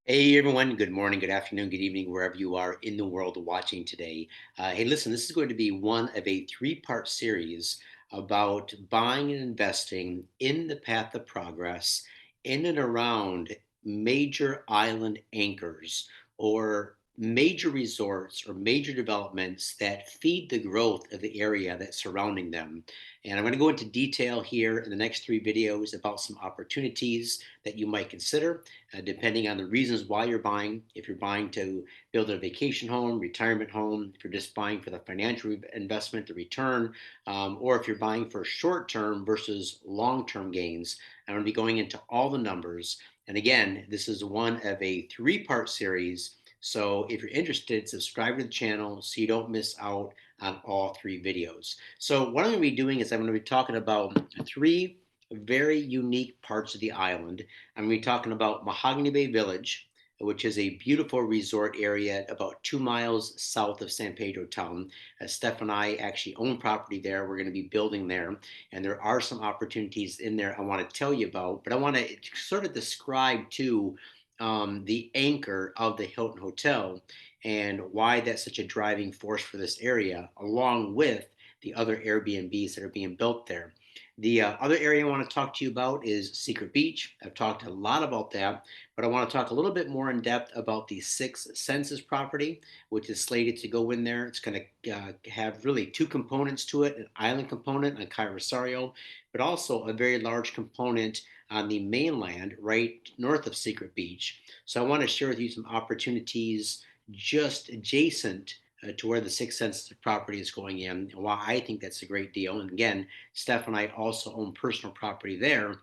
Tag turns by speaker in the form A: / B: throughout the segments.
A: Hey everyone, good morning, good afternoon, good evening, wherever you are in the world watching today. Hey, listen, this is going to be one of a three-part series about buying and investing in the path of progress in and around major island anchors or major resorts or major developments that feed the growth of the area that's surrounding them. And I'm going to go into detail here in the next three videos about some opportunities that you might consider depending on the reasons why you're buying. If you're buying to build a vacation home, retirement home, if you're just buying for the financial investment, the return, or if you're buying for short term versus long term gains. I'm going to be going into all the numbers. And again, this is one of a three-part series. So if you're interested, subscribe to the channel so you don't miss out on all three videos. So what I'm going to be doing is I'm going to be talking about three very unique parts of the island. I'm going to be talking about Mahogany Bay Village, which is a beautiful resort area about 2 miles south of San Pedro town. Steph and I actually own property there. We're going to be building there, and there are some opportunities in there I want to tell you about, but I want to sort of describe too the anchor of the Hilton Hotel and why that's such a driving force for this area, along with the other Airbnbs that are being built there. The other area I want to talk to you about is Secret Beach. I've talked a lot about that, but I want to talk a little bit more in depth about the Six Senses property, which is slated to go in there. It's going to have really two components to it: an island component on Cayo Rosario, but also a very large component on the mainland right north of Secret Beach. So I want to share with you some opportunities just adjacent to where the Six Senses property is going in, and why I think that's a great deal. And again, Steph and I also own personal property there.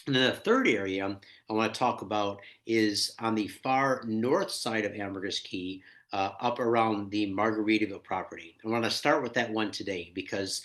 A: And then the third area I want to talk about is on the far north side of Ambergris Caye, up around the Margaritaville property. I want to start with that one today because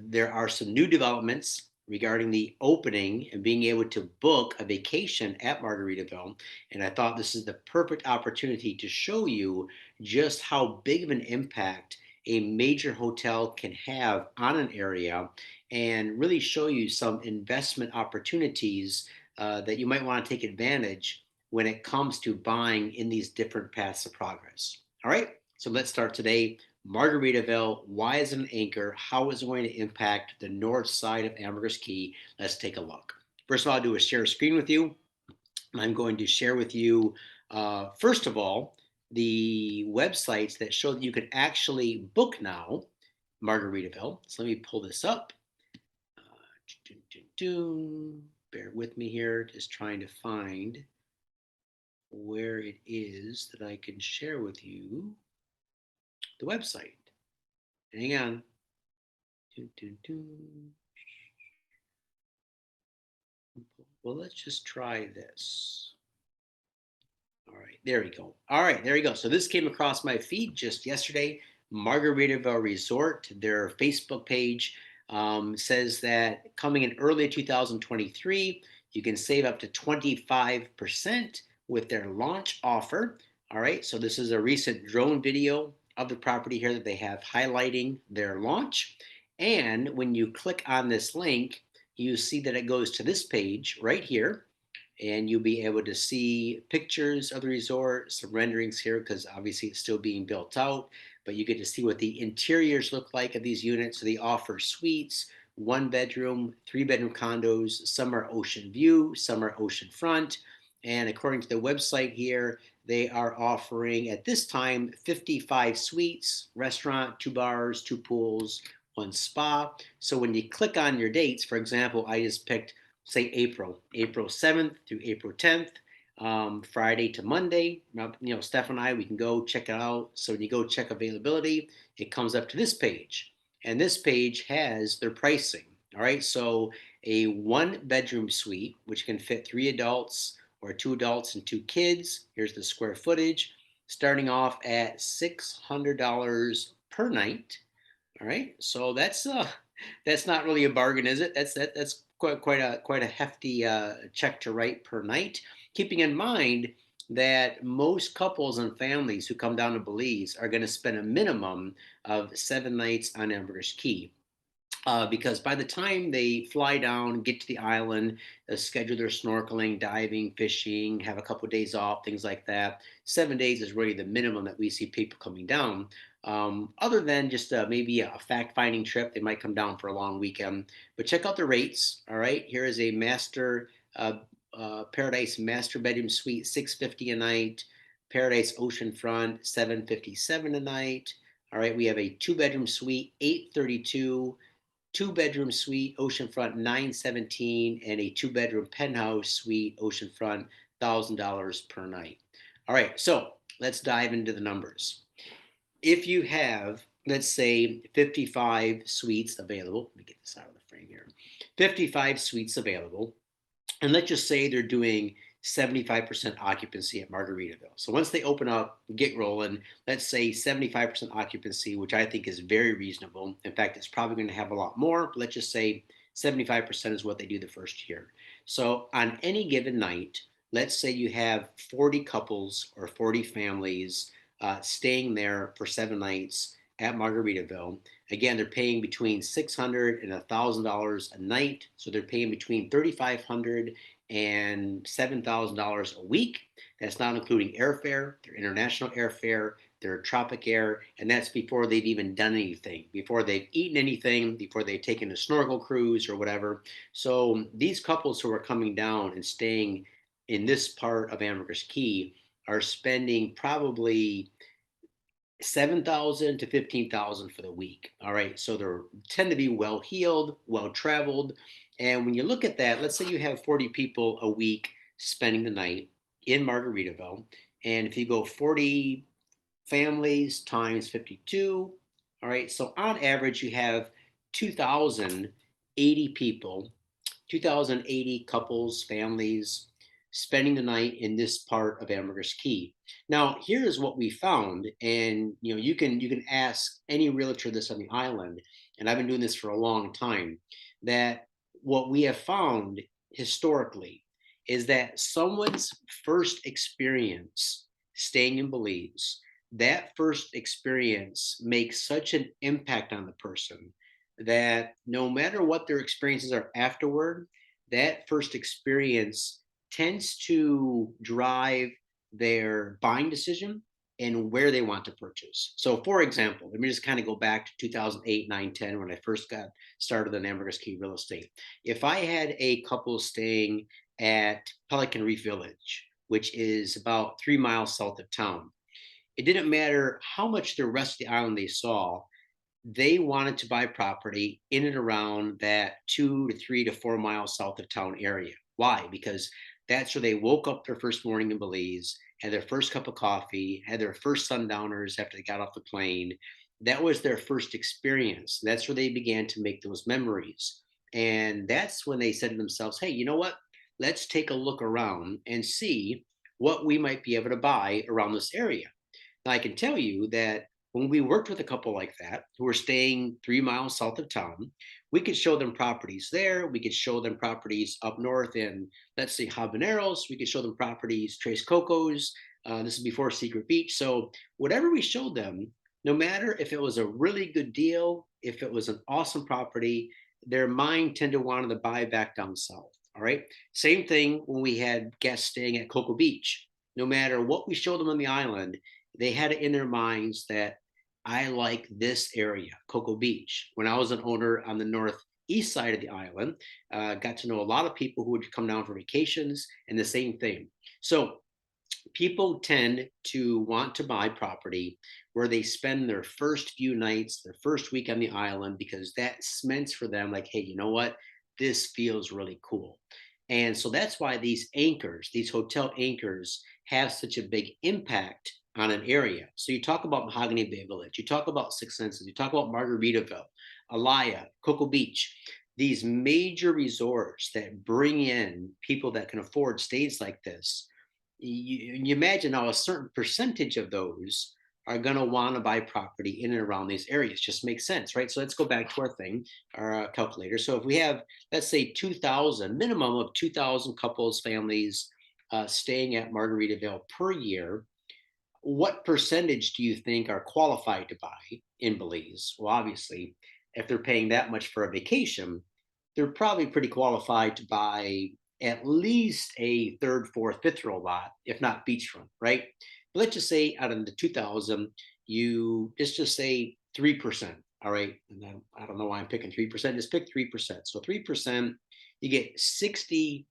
A: there are some new developments regarding the opening and being able to book a vacation at Margaritaville. And I thought this is the perfect opportunity to show you just how big of an impact a major hotel can have on an area and really show you some investment opportunities that you might want to take advantage when it comes to buying in these different paths of progress. All right, so let's start today. Margaritaville, why is it an anchor? How is it going to impact the north side of Ambergris Caye? Let's take a look. First of all, I'll do a share screen with you. I'm going to share with you, first of all, the websites that show that you can actually book now Margaritaville. So let me pull this up. Bear with me here, just trying to find where it is that I can share with you the website. Hang on. Well, let's just try this. All right, there we go. All right, there we go. So this came across my feed just yesterday. Margaritaville Resort, their Facebook page says that coming in early 2023, you can save up to 25% with their launch offer. All right, so this is a recent drone video of the property here that they have highlighting their launch. And when you click on this link, you see that it goes to this page right here, and you'll be able to see pictures of the resort, some renderings here because obviously it's still being built out, but you get to see what the interiors look like of these units. So they offer suites, one bedroom, three-bedroom condos. Some are ocean view, some are ocean front. And according to the website here, they are offering at this time 55 suites, restaurant, two bars, two pools, one spa. So when you click on your dates, for example, I just picked say April 7th through April 10th, Friday to Monday. Steph and I, we can go check it out. So when you go check availability, it comes up to this page. And this page has their pricing. All right. So a one bedroom suite, which can fit three adults or two adults and two kids. Here's the square footage, starting off at $600 per night. All right. So that's not really a bargain, is it? That's quite a hefty check to write per night. Keeping in mind that most couples and families who come down to Belize are going to spend a minimum of 7 nights on Ambergris Caye. because by the time they fly down, get to the island, schedule their snorkeling, diving, fishing, have a couple of days off, things like that. 7 days is really the minimum that we see people coming down. Other than just maybe a fact-finding trip, they might come down for a long weekend. But check out the rates. All right, here is a uh, Paradise master bedroom suite, 650 a night. Paradise oceanfront, 757 a night. All right, we have a two-bedroom suite, 832, two-bedroom suite oceanfront 917, and a two-bedroom penthouse suite oceanfront $1,000 per night. All right, so let's dive into the numbers. If you have, let's say, 55 suites available, let me get this out of the frame here, 55 suites available, and let's just say they're doing 75% occupancy at Margaritaville. So once they open up, get rolling, let's say 75% occupancy, which I think is very reasonable. In fact, it's probably going to have a lot more, but let's just say 75% is what they do the first year. So on any given night, let's say you have 40 couples or 40 families staying there for 7 nights at Margaritaville. Again, they're paying between $600 and $1,000 a night. So they're paying between $3,500 and $7,000 a week. That's not including airfare, their international airfare, their tropic air, and that's before they've even done anything, before they've eaten anything, before they've taken a snorkel cruise or whatever. So these couples who are coming down and staying in this part of Ambergris Caye are spending probably 7,000 to 15,000 for the week. All right, so they tend to be well heeled, well traveled, and when you look at that, let's say you have 40 people a week spending the night in Margaritaville, and if you go 40 families times 52, all right, so on average you have 2,080 people, 2,080 couples, families spending the night in this part of Ambergris Caye. Now, here is what we found, and you can ask any realtor this on the island, and I've been doing this for a long time. That what we have found historically is that someone's first experience staying in Belize, that first experience makes such an impact on the person that no matter what their experiences are afterward, that first experience tends to drive their buying decision and where they want to purchase. So, for example, let me just kind of go back to 2008, 9, 10 when I first got started in Ambergris Caye real estate. If I had a couple staying at Pelican Reef Village, which is about 3 miles south of town, it didn't matter how much the rest of the island they saw, they wanted to buy property in and around that 2 to 3 to 4 miles south of town area. Why? Because that's where they woke up their first morning in Belize, had their first cup of coffee, had their first sundowners after they got off the plane. That was their first experience. That's where they began to make those memories. And that's when they said to themselves, hey, you know what? Let's take a look around and see what we might be able to buy around this area. Now, I can tell you that when we worked with a couple like that who were staying 3 miles south of town, we could show them properties there. We could show them properties up north in, let's say, Habaneros. We could show them properties, Tres Cocos. This is before Secret Beach. So, whatever we showed them, no matter if it was a really good deal, if it was an awesome property, their mind tended to want to buy back down south. All right. Same thing when we had guests staying at Cocoa Beach. No matter what we showed them on the island, they had it in their minds that I like this area, Cocoa Beach. When I was an owner on the northeast side of the island, got to know a lot of people who would come down for vacations and the same thing. So people tend to want to buy property where they spend their first few nights, their first week on the island, because that cements for them like, hey, you know what? This feels really cool. And so that's why these anchors, these hotel anchors, have such a big impact on an area. So you talk about Mahogany Bay Village, you talk about Six Senses, you talk about Margaritaville, Alaya, Cocoa Beach, these major resorts that bring in people that can afford stays like this. You imagine now a certain percentage of those are going to want to buy property in and around these areas. Just makes sense, right? So let's go back to our thing, our calculator. So if we have, let's say, 2,000, minimum of 2,000 couples, families staying at Margaritaville per year, what percentage do you think are qualified to buy in Belize? Well, obviously, if they're paying that much for a vacation, they're probably pretty qualified to buy at least a third, fourth, fifth row lot, if not beachfront, right? But let's just say out of the 2000, you just say 3%. All right. And then I don't know why I'm picking 3%. Just pick 3%. So 3%, you get 60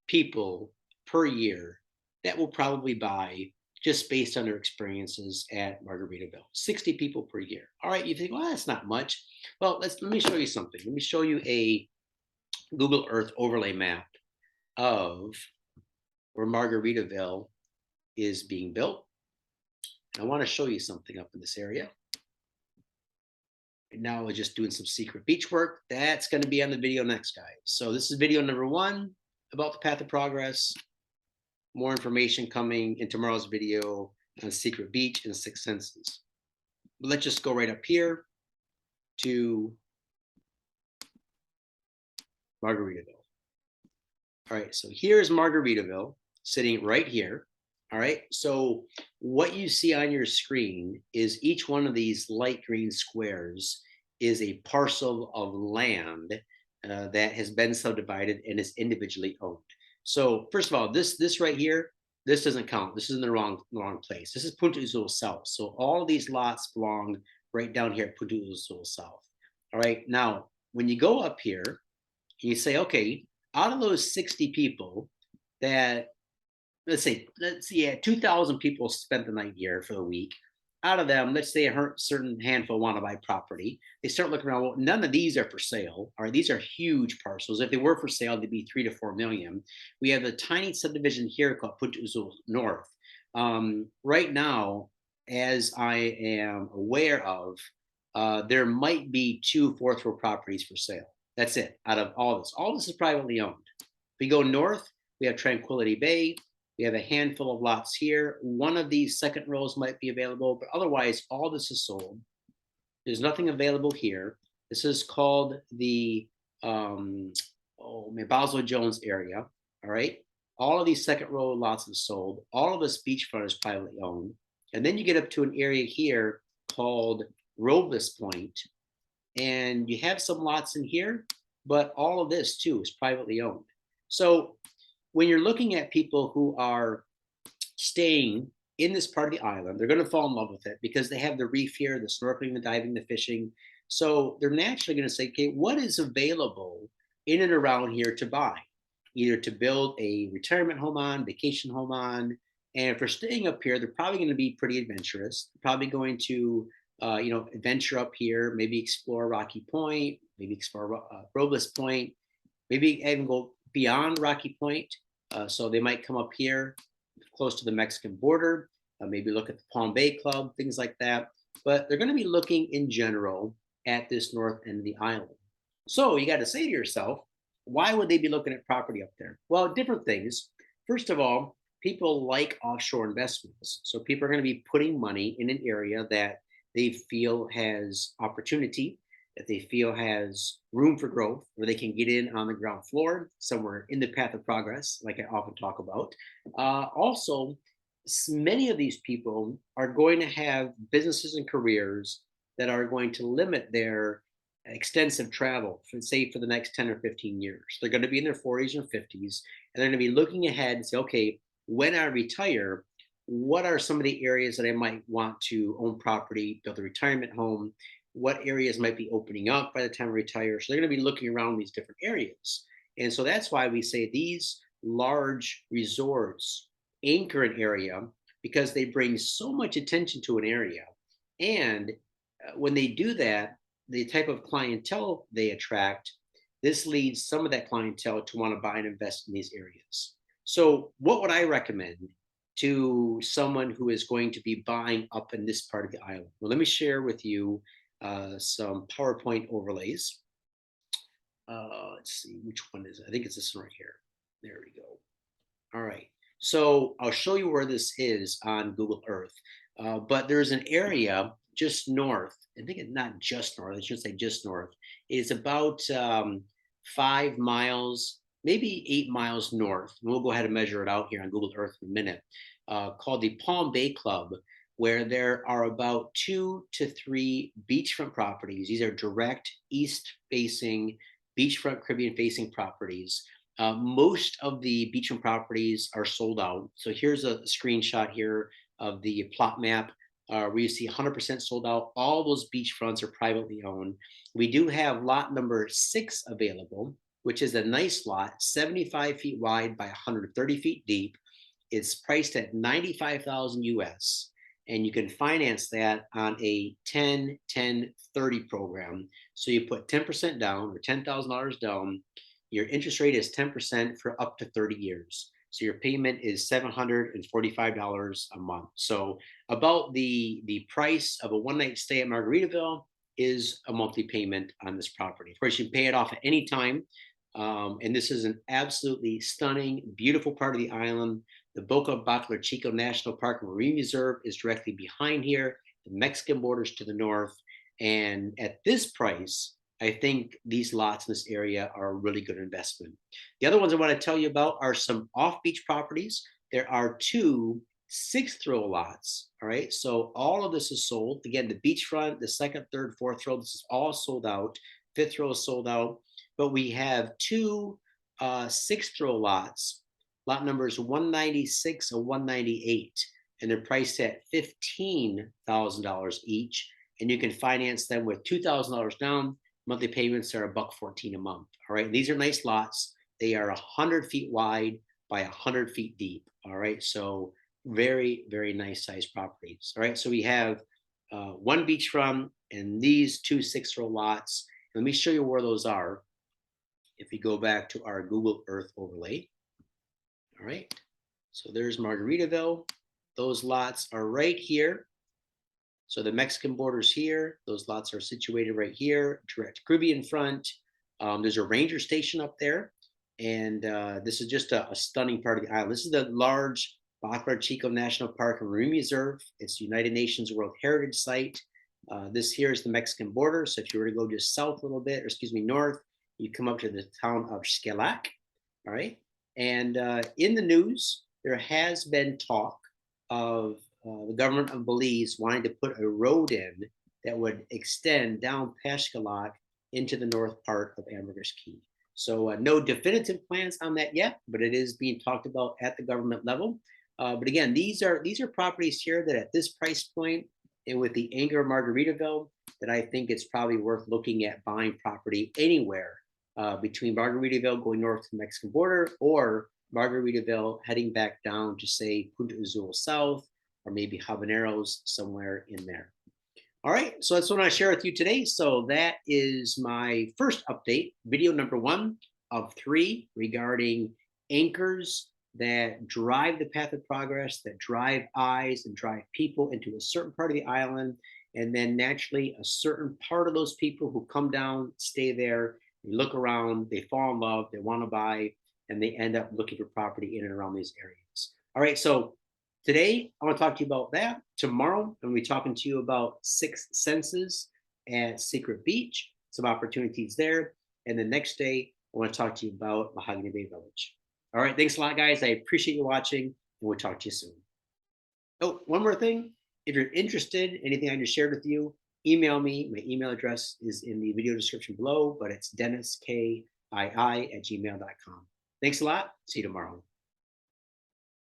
A: people per year that will probably buy just based on their experiences at Margaritaville. 60 people per year. All right, you think, well, that's not much. Well, let me show you something. Let me show you a Google Earth overlay map of where Margaritaville is being built. I want to show you something up in this area. Right now, we're just doing some secret beach work. That's going to be on the video next, guys. So this is video number 1 about the path of progress. More information coming in tomorrow's video on Secret Beach and Six Senses. But let's just go right up here to Margaritaville. All right, so here's Margaritaville sitting right here. All right, so what you see on your screen is each one of these light green squares is a parcel of land that has been subdivided and is individually owned. So first of all, this right here, this doesn't count. This is in the wrong place. This is Punta Uzul South. So all of these lots belong right down here at Punta Uzul South. All right, now when you go up here, you say, okay, out of those 60 people that, let's say 2,000 people spent the night here for the week. Out of them, let's say a certain handful want to buy property. They start looking around. Well, none of these are for sale. All right, these are huge parcels. If they were for sale, they'd be 3 to 4 million. We have a tiny subdivision here called Punta Uzul North. Right now, as I am aware of, there might be 2 fourth row properties for sale. That's it. Out of all this, is privately owned. If we go north, we have Tranquility Bay. We have a handful of lots here. One of these second rows might be available, but otherwise all this is sold. There's nothing available here. This is called the Basel Jones area. All right. All of these second row lots are sold. All of this beachfront is privately owned. And then you get up to an area here called Robles Point. And you have some lots in here, but all of this too is privately owned. So when you're looking at people who are staying in this part of the island, they're going to fall in love with it because they have the reef here, the snorkeling, the diving, the fishing. So they're naturally going to say, okay, what is available in and around here to buy? Either to build a retirement home on, vacation home on. And if they're staying up here, they're probably going to be pretty adventurous. They're probably going to, adventure up here, maybe explore Rocky Point, maybe explore Robles Point, maybe even go beyond Rocky Point. So they might come up here close to the Mexican border, maybe look at the Palm Bay Club, things like that. But they're going to be looking in general at this north end of the island. So you got to say to yourself, why would they be looking at property up there? Well, different things. First of all, people like offshore investments. So people are going to be putting money in an area that they feel has opportunity, that they feel has room for growth, where they can get in on the ground floor, somewhere in the path of progress, like I often talk about. Also, many of these people are going to have businesses and careers that are going to limit their extensive travel, say for the next 10 or 15 years. They're going to be in their 40s or 50s, and they're going to be looking ahead and say, okay, when I retire, what are some of the areas that I might want to own property, build a retirement home? What areas might be opening up by the time I retire? So they're going to be looking around these different areas. And so that's why we say these large resorts anchor an area, because they bring so much attention to an area. And when they do that, the type of clientele they attract, this leads some of that clientele to want to buy and invest in these areas. So what would I recommend to someone who is going to be buying up in this part of the island? Well, let me share with you some PowerPoint overlays. Let's see, which one is it? I think it's this one right here. There we go. All right. So I'll show you where this is on Google Earth. But there's an area just north. I think it's not just north. I should say just north. It's about 5 miles, maybe 8 miles north. And we'll go ahead and measure it out here on Google Earth in a minute. Called the Palm Bay Club. where there are about 2 to 3 beachfront properties. These are direct east facing, beachfront Caribbean facing properties. Most of the beachfront properties are sold out. So here's a screenshot here of the plot map where you see 100% sold out. All those beachfronts are privately owned. We do have lot number 6 available, which is a nice lot, 75 feet wide by 130 feet deep. It's priced at 95,000 US, and you can finance that on a 10-10-30 program. So you put 10% down or $10,000 down. Your interest rate is 10% for up to 30 years. So your payment is $745 a month. So about the price of a one night stay at Margaritaville is a monthly payment on this property. Of course, you can pay it off at any time. And this is an absolutely stunning, beautiful part of the island. The Boca Bacla Chico National Park and Marine Reserve is directly behind here. The Mexican border is to the north. And at this price, I think these lots in this area are a really good investment. The other ones I want to tell you about are some off-beach properties. There are 2 sixth row lots. All right. So all of this is sold. Again, the beachfront, the second, third, fourth row, this is all sold out. Fifth row is sold out. But we have 2 sixth row lots, lot numbers 196 and 198, and they're priced at $15,000 each. And you can finance them with $2,000 down. Monthly payments are $114 a month. All right. These are nice lots. They are 100 feet wide by 100 feet deep. All right. So very, very nice size properties. All right. So we have 1 beachfront and these 2 sixth row lots. Let me show you where those are. If we go back to our Google Earth overlay. All right. So there's Margaritaville. Those lots are right here. So the Mexican border's here. Those lots are situated right here, direct Caribbean front. There's a ranger station up there. And this is just a stunning part of the island. This is the large Bacla Chico National Park and Marine Reserve. It's United Nations World Heritage Site. This here is the Mexican border. So if you were to go just south a little bit, or excuse me, north, you come up to the town of Xcalac. All right. And in the news, there has been talk of the government of Belize wanting to put a road in that would extend down past Xcalac into the north part of Ambergris Caye. So no definitive plans on that yet, but it is being talked about at the government level. But again, these are properties here that at this price point and with the anchor of Margaritaville, that I think it's probably worth looking at buying property anywhere between Margaritaville going north to the Mexican border or Margaritaville heading back down to say Punta Azul South or maybe Habaneros somewhere in there. All right, so that's what I share with you today. So that is my first update, video number 1 of 3 regarding anchors that drive the path of progress, that drive eyes and drive people into a certain part of the island. And then naturally, a certain part of those people who come down, stay there, they look around, they fall in love, they want to buy, and they end up looking for property in and around these areas. All right, so today I want to talk to you about that. Tomorrow I'm going to be talking to you about 6 senses at Secret Beach, some opportunities there. And the next day, I want to talk to you about Mahogany Bay Village. All right, thanks a lot, guys. I appreciate you watching, and we'll talk to you soon. Oh, one more thing. If you're interested in anything I just shared with you, email me. My email address is in the video description below, but it's denniskii@gmail.com. Thanks a lot. See you tomorrow.